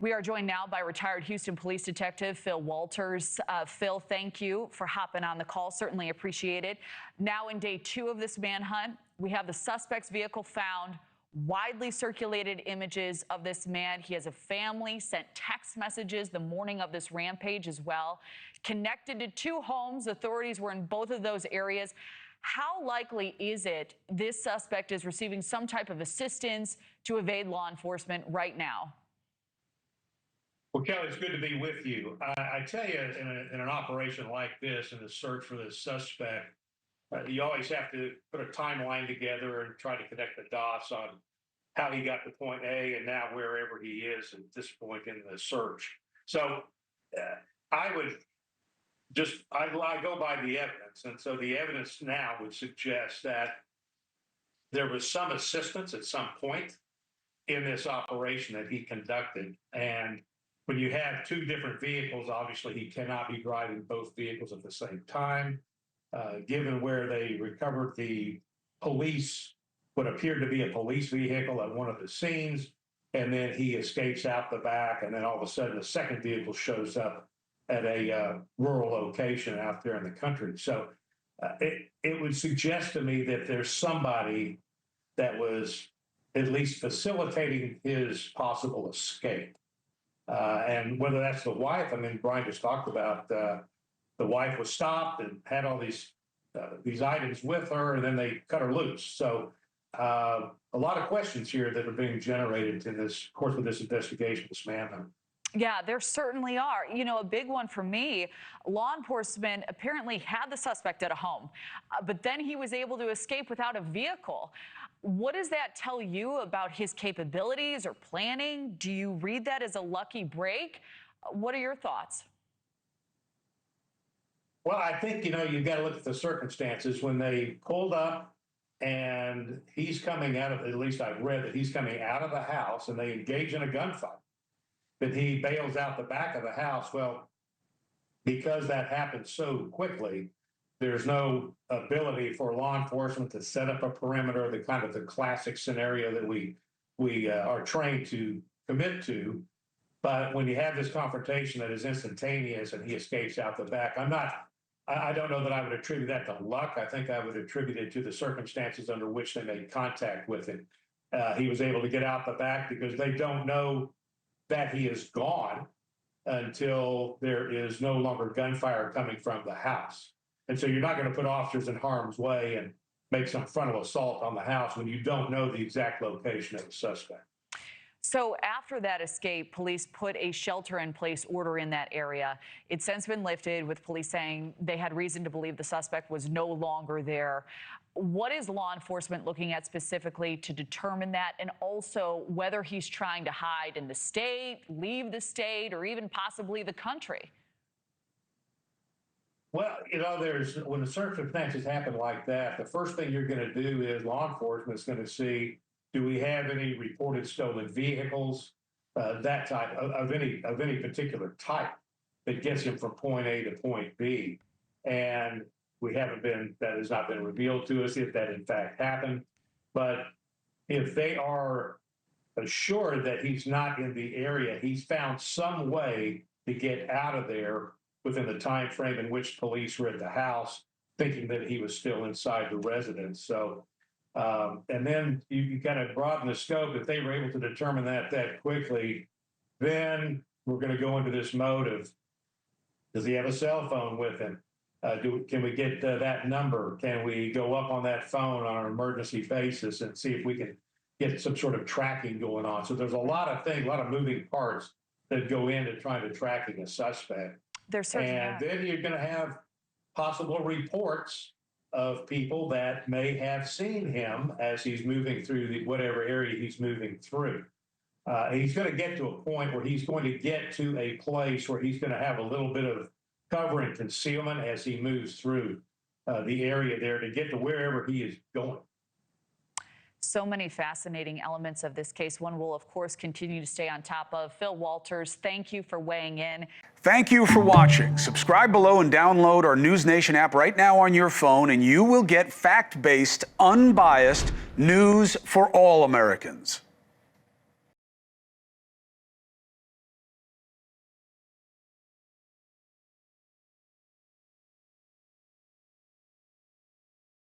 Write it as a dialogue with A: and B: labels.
A: We are joined now by retired Houston Police Detective Phil Walters. Phil, thank you for hopping on the call. Certainly appreciate it. Now in day 2 of this manhunt, we have the suspect's vehicle found, widely circulated images of this man. He has a family, sent text messages the morning of this rampage as well. Connected to 2 homes. Authorities were in both of those areas. How likely is it this suspect is receiving some type of assistance to evade law enforcement right now?
B: Well, Kelly, it's good to be with you. I tell you, in an operation like this, in the search for this suspect, you always have to put a timeline together and try to connect the dots on how he got to point A and now wherever he is at this point in the search. So I would I go by the evidence. And so the evidence now would suggest that there was some assistance at some point in this operation that he conducted. And when you have 2 different vehicles, obviously he cannot be driving both vehicles at the same time. Given where they recovered the what appeared to be a police vehicle at one of the scenes, and then he escapes out the back, and then all of a sudden the second vehicle shows up at a rural location out there in the country. So it would suggest to me that there's somebody that was at least facilitating his possible escape. And whether that's the wife, I mean, Brian just talked about the wife was stopped and had all these items with her, and then they cut her loose. So a lot of questions here that are being generated in this course of this investigation, this manhunt.
A: Yeah, there certainly are. You know, a big one for me, law enforcement apparently had the suspect at a home, but then he was able to escape without a vehicle. What does that tell you about his capabilities or planning? Do you read that as a lucky break? What are your thoughts?
B: Well, I think, you've got to look at the circumstances. When they pulled up and he's coming out of, at least I've read that he's coming out of the house and they engage in a gunfight, that he bails out the back of the house. Well, because that happened so quickly, there's no ability for law enforcement to set up a perimeter, the kind of the classic scenario that we are trained to commit to. But when you have this confrontation that is instantaneous and he escapes out the back, I don't know that I would attribute that to luck. I think I would attribute it to the circumstances under which they made contact with him. He was able to get out the back because they don't know that he is gone until there is no longer gunfire coming from the house. And so you're not going to put officers in harm's way and make some frontal assault on the house when you don't know the exact location of the suspect.
A: So after that escape, police put a shelter-in-place order in that area. It's since been lifted, with police saying they had reason to believe the suspect was no longer there. What is law enforcement looking at specifically to determine that, and also whether he's trying to hide in the state, leave the state, or even possibly the country?
B: Well, when the circumstances happen like that, the first thing you're going to do is law enforcement is going to see, do we have any reported stolen vehicles, that type of any particular type that gets him from point A to point B. And that has not been revealed to us if that in fact happened. But if they are assured that he's not in the area, he's found some way to get out of there within the time frame in which police were at the house, thinking that he was still inside the residence. So, and then you kind of broaden the scope. If they were able to determine that quickly, then we're going to go into this mode of, does he have a cell phone with him? Can we get that number? Can we go up on that phone on an emergency basis and see if we can get some sort of tracking going on? So there's a lot of things, a lot of moving parts that go into trying to tracking a suspect. And then you're going to have possible reports of people that may have seen him as he's moving through whatever area he's moving through. He's going to get to a point where he's going to get to a place where he's going to have a little bit of cover and concealment as he moves through the area there to get to wherever he is going.
A: So many fascinating elements of this case. One will, of course, continue to stay on top of. Phil Walters, thank you for weighing in.
C: Thank you for watching. Subscribe below and download our NewsNation app right now on your phone, and you will get fact-based, unbiased news for all Americans.